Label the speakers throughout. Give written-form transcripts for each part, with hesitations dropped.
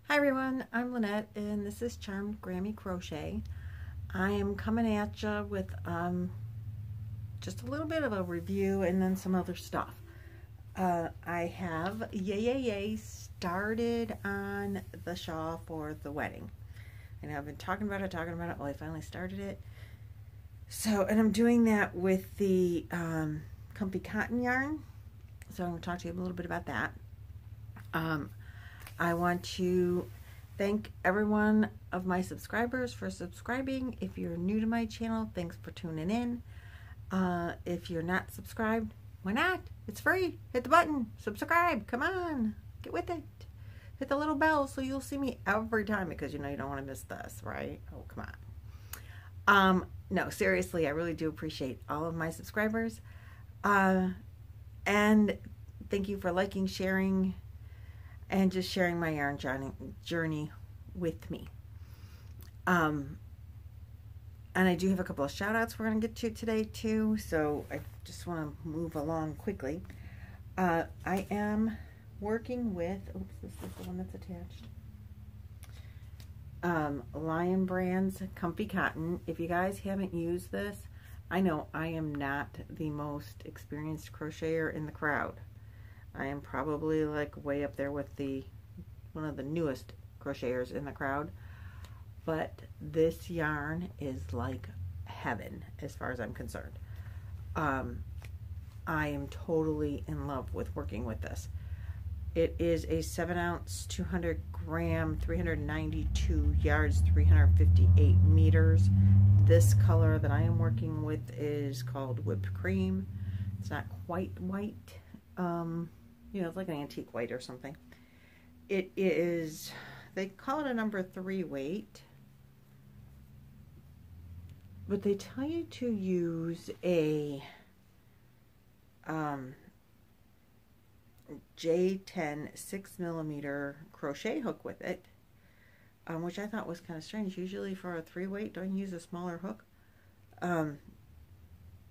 Speaker 1: Hi everyone, I'm Lynette and this is Charmed Grammy Crochet. I am coming at you with just a little bit of a review and then some other stuff. I have yay started on the shawl for the wedding. And I've been talking about it. Well, I finally started it. So, and I'm doing that with the Comfy Cotton yarn. So I'm going to talk to you a little bit about that. I want to thank everyone of my subscribers for subscribing. If you're new to my channel, thanks for tuning in. If you're not subscribed, why not? It's free. Hit the button. Subscribe. Come on. Get with it. Hit the little bell so you'll see me every time because you know you don't want to miss this, right? Oh, come on. No, seriously, I really do appreciate all of my subscribers. And thank you for liking, sharing, and just sharing my yarn journey with me. And I do have a couple of shout outs we're going to get to today too, so I just want to move along quickly. I am working with, oops, this is the one that's attached, Lion Brand's Comfy Cotton. If you guys haven't used this, I know I am not the most experienced crocheter in the crowd. I am probably like way up there with one of the newest crocheters in the crowd, but this yarn is like heaven as far as I'm concerned. I am totally in love with working with this. It is a 7-ounce, 200 gram, 392 yards, 358 meters. This color that I am working with is called Whipped Cream. It's not quite white. You know, it's like an antique white or something. It is, they call it a number 3 weight, but they tell you to use a J10 6mm crochet hook with it, which I thought was kind of strange. Usually for a 3 weight, don't you use a smaller hook?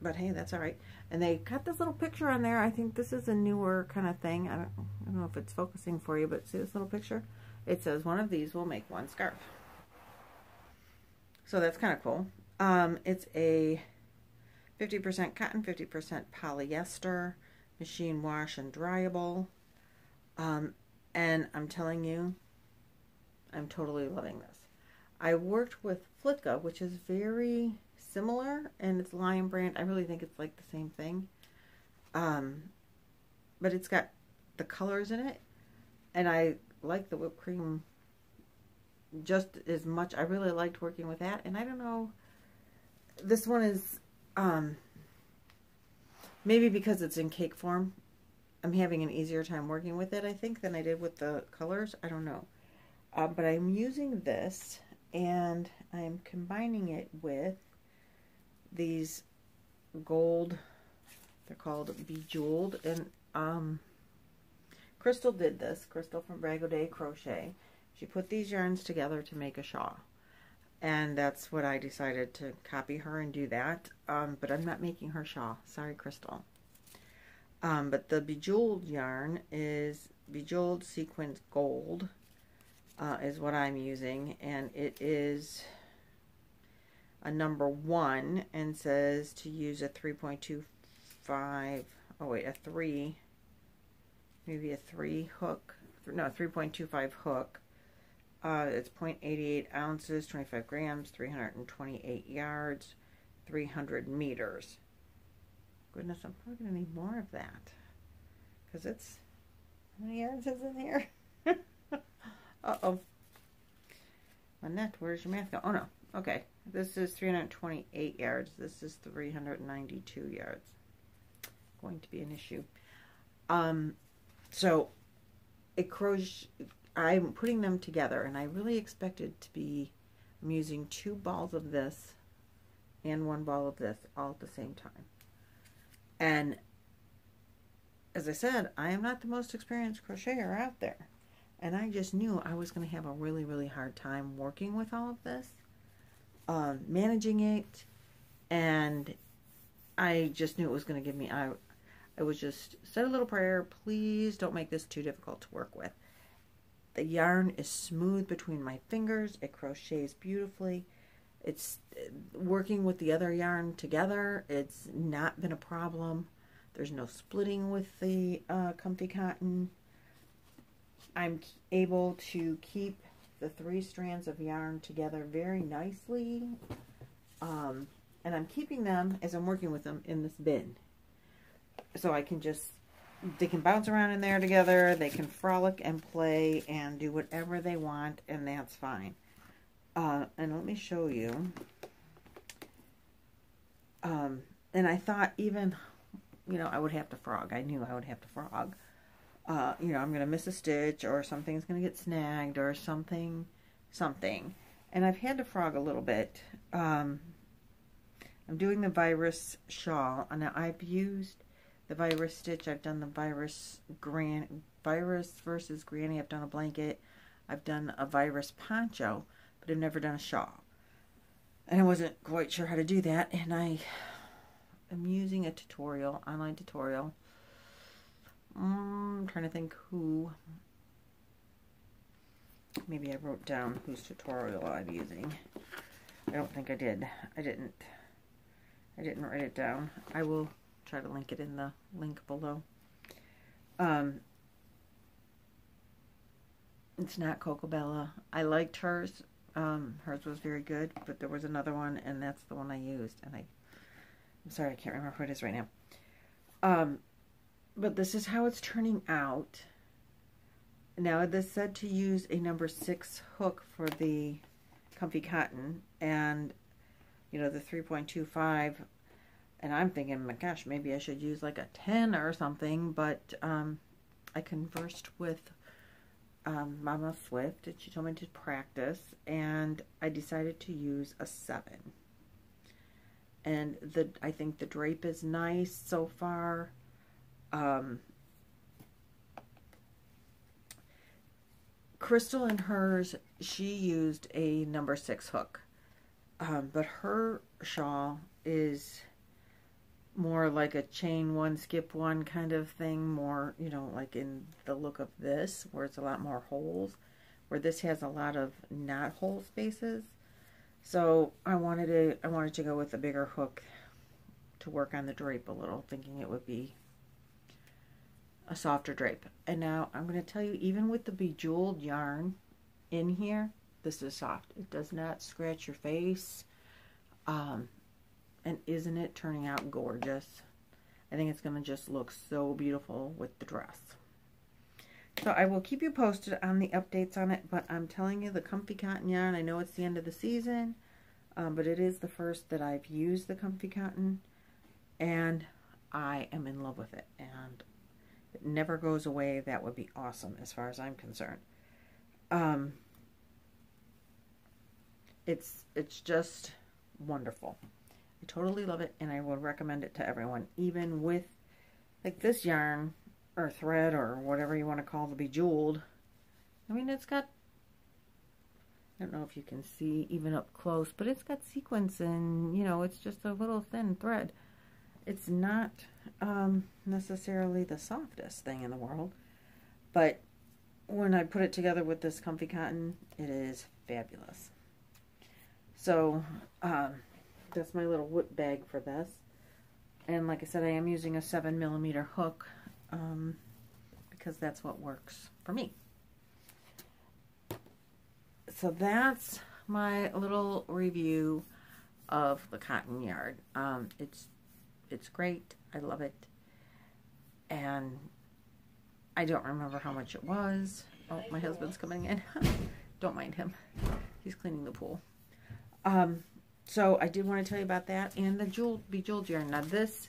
Speaker 1: But hey, that's all right. And they got this little picture on there. I think this is a newer kind of thing. I don't know if it's focusing for you, but see this little picture? It says one of these will make one scarf. So that's kind of cool. It's a 50% cotton, 50% polyester, machine wash and dryable. And I'm telling you, I'm totally loving this. I worked with Flitka, which is very similar, and it's Lion Brand. I really think it's like the same thing, but it's got the colors in it, and I like the whipped cream just as much. I really liked working with that, and I don't know, this one is maybe because it's in cake form, I'm having an easier time working with it, I think, than I did with the colors. I don't know, but I'm using this and I'm combining it with these gold, they're called Bejeweled, and Crystal did this, Crystal from Brago Day Crochet. She put these yarns together to make a shawl, and that's what I decided to copy her and do that, but I'm not making her shawl, sorry Crystal. But the Bejeweled yarn is Bejeweled Sequence Gold, is what I'm using, and it is a number 1 and says to use a 3.25, oh wait, a 3, maybe a 3 hook, no, 3.25 hook. It's 0.88 ounces, 25 grams, 328 yards, 300 meters. Goodness, I'm probably going to need more of that, because it's, how many yards is in here? Uh-oh. Lynette, where's your math go? Oh, no. Okay. This is 328 yards. This is 392 yards. Going to be an issue. So, I'm putting them together, and I really expected to be, I'm using 2 balls of this and 1 ball of this all at the same time. And, as I said, I am not the most experienced crocheter out there. And I just knew I was going to have a really, really hard time working with all of this, managing it, and I just knew it was going to give me, I was just, said a little prayer, please don't make this too difficult to work with. The yarn is smooth between my fingers. It crochets beautifully. It's working with the other yarn together. It's not been a problem. There's no splitting with the comfy cotton. I'm able to keep the 3 strands of yarn together very nicely. And I'm keeping them, as I'm working with them, in this bin. So I can just, they can bounce around in there together. They can frolic and play and do whatever they want, and that's fine. And let me show you. And I thought even, you know, I would have to frog. I knew I would have to frog. You know, I'm going to miss a stitch, or something's going to get snagged, or something. And I've had to frog a little bit. I'm doing the virus shawl. And now I've used the virus stitch. I've done the virus versus granny. I've done a blanket. I've done a virus poncho, but I've never done a shawl. And I wasn't quite sure how to do that. And I am using a tutorial, online tutorial. I'm trying to think who. Maybe I wrote down whose tutorial I'm using. I don't think I did. I didn't write it down. I will try to link it in the link below. It's not Cocobella. I liked hers. Hers was very good, but there was another one, and that's the one I used. And I'm sorry, I can't remember who it is right now. But this is how it's turning out. Now, this said to use a number 6 hook for the comfy cotton, and you know, the 3.25, and I'm thinking, my gosh, maybe I should use like a 10 or something, but I conversed with Mama Swift, and she told me to practice, and I decided to use a 7. And I think the drape is nice so far. Crystal in hers, she used a number 6 hook, but her shawl is more like a chain 1, skip 1 kind of thing, more, you know, like in the look of this, where it's a lot more holes, where this has a lot of not hole spaces. So I wanted to go with a bigger hook to work on the drape a little, thinking it would be a softer drape. And now I'm going to tell you, even with the bejeweled yarn in here, this is soft. It does not scratch your face. And isn't it turning out gorgeous? I think it's going to just look so beautiful with the dress. So I will keep you posted on the updates on it, but I'm telling you, the comfy cotton yarn, I know it's the end of the season, but it is the first that I've used the comfy cotton, and I am in love with it. And it never goes away. That would be awesome as far as I'm concerned. It's just wonderful. I totally love it, and I would recommend it to everyone, even with like this yarn or thread or whatever you want to call the bejeweled. I mean, it's got, I don't know if you can see even up close, but it's got sequins, and you know, it's just a little thin thread. It's not necessarily the softest thing in the world, but when I put it together with this comfy cotton, it is fabulous. So that's my little WIP bag for this. And like I said, I am using a 7mm hook because that's what works for me. So that's my little review of the cotton yarn. It's great. I love it. And I don't remember how much it was. Oh, my husband's coming in. Don't mind him. He's cleaning the pool. So I did want to tell you about that and the bejeweled yarn. Now this,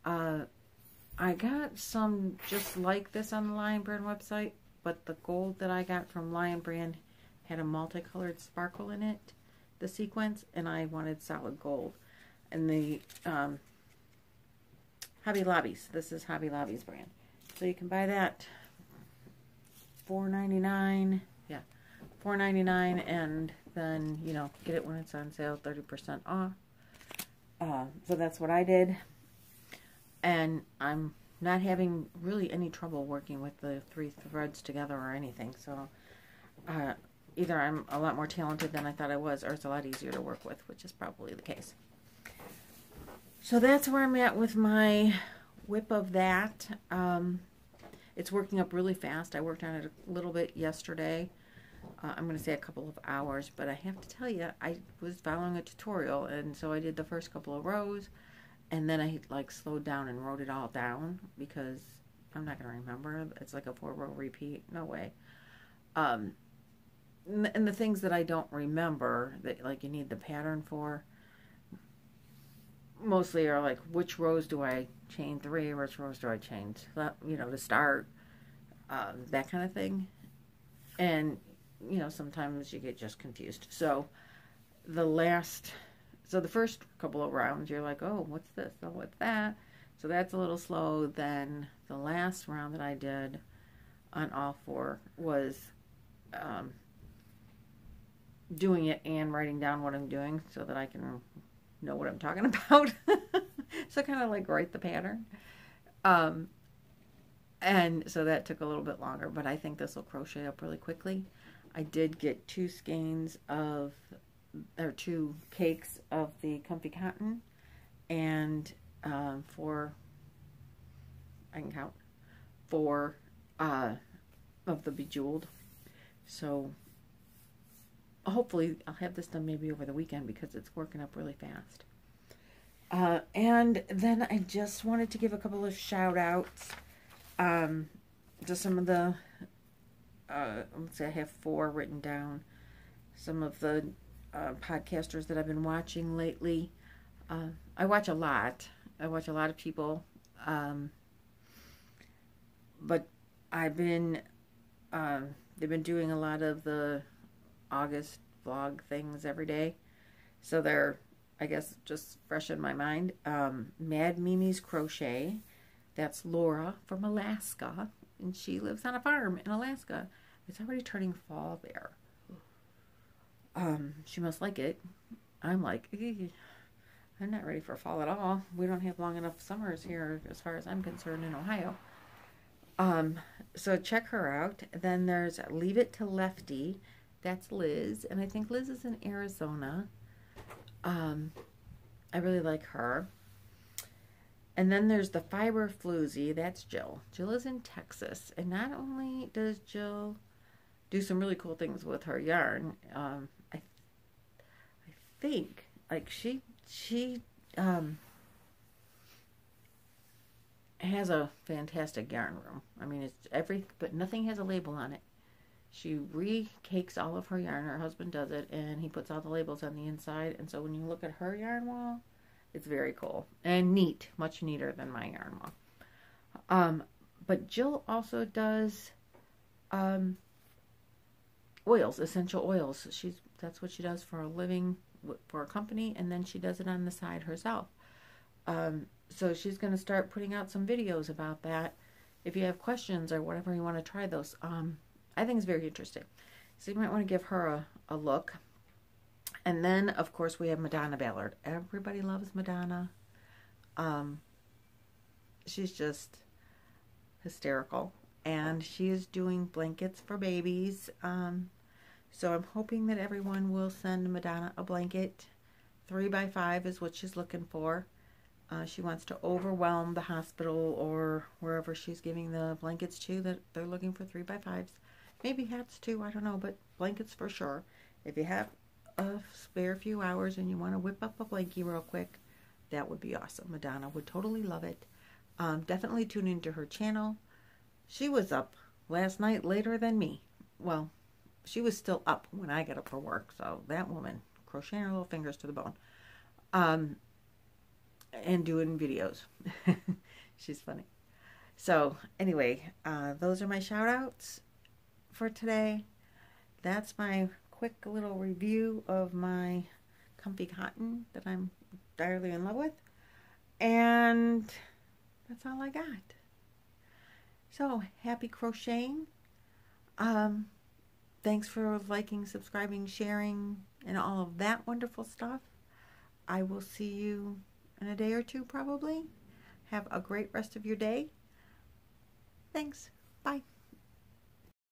Speaker 1: I got some just like this on the Lion Brand website, but the gold that I got from Lion Brand had a multicolored sparkle in it, the sequence, and I wanted solid gold. And the Hobby Lobby's, this is Hobby Lobby's brand. So you can buy that $4.99, yeah, $4.99, and then, you know, get it when it's on sale, 30% off. So that's what I did, and I'm not having really any trouble working with the 3 threads together or anything. So either I'm a lot more talented than I thought I was, or it's a lot easier to work with, which is probably the case. So that's where I'm at with my WIP of that. It's working up really fast. I worked on it a little bit yesterday. I'm going to say a couple of hours, but I have to tell you, I was following a tutorial, and so I did the first couple of rows, and then I like slowed down and wrote it all down because I'm not going to remember. It's like a 4-row repeat. No way. And the things that I don't remember that like you need the pattern for mostly are like, which rows do I chain 3, which rows do I chain, you know, to start, that kind of thing. And you know, sometimes you get just confused. So the first couple of rounds, you're like, oh, what's this? Oh, what's that? So that's a little slow. Then the last round that I did on all 4 was doing it and writing down what I'm doing so that I can know what I'm talking about. So kind of like write the pattern. And so that took a little bit longer, but I think this will crochet up really quickly. I did get 2 skeins of, or 2 cakes of the comfy cotton, and 4, I can count, 4 of the bejeweled. So hopefully I'll have this done maybe over the weekend because it's working up really fast. And then I just wanted to give a couple of shout outs to some of the let's see, I have 4 written down. Some of the podcasters that I've been watching lately. I watch a lot. I watch a lot of people. But I've been, they've been doing a lot of the August vlog things every day. So they're, I guess, just fresh in my mind. Mad Mimi's Crochet. That's Laura from Alaska. And she lives on a farm in Alaska. It's already turning fall there. She must like it. I'm like, I'm not ready for fall at all. We don't have long enough summers here as far as I'm concerned in Ohio. So check her out. Then there's Leave It to Lefty. That's Liz. And I think Liz is in Arizona. I really like her. And then there's the Fiber Floozie. That's Jill. Jill is in Texas. And not only does Jill do some really cool things with her yarn, I think, like, she has a fantastic yarn room. I mean, it's but nothing has a label on it. She re-cakes all of her yarn. Her husband does it, and he puts all the labels on the inside. And so when you look at her yarn wall, it's very cool and neat, much neater than my yarn wall. But Jill also does oils, essential oils. That's what she does for a living, for a company, and then she does it on the side herself. So she's going to start putting out some videos about that. If you have questions or whatever you want to try those, I think it's very interesting. So you might want to give her a look. And then, of course, we have Madonna Ballard. Everybody loves Madonna. She's just hysterical. And she is doing blankets for babies. So I'm hoping that everyone will send Madonna a blanket. 3x5 is what she's looking for. She wants to overwhelm the hospital or wherever she's giving the blankets to, that they're looking for 3x5s. Maybe hats too, I don't know, but blankets for sure. If you have a spare few hours and you want to whip up a blankie real quick, that would be awesome. Madonna would totally love it. Definitely tune into her channel. She was up last night later than me. Well, she was still up when I got up for work, so that woman, crocheting her little fingers to the bone. And doing videos. She's funny. So anyway, those are my shout outs for today. That's my quick little review of my comfy cotton that I'm entirely in love with. And that's all I got. So happy crocheting. Thanks for liking, subscribing, sharing, and all of that wonderful stuff. I will see you in a day or two probably. Have a great rest of your day. Thanks. Bye.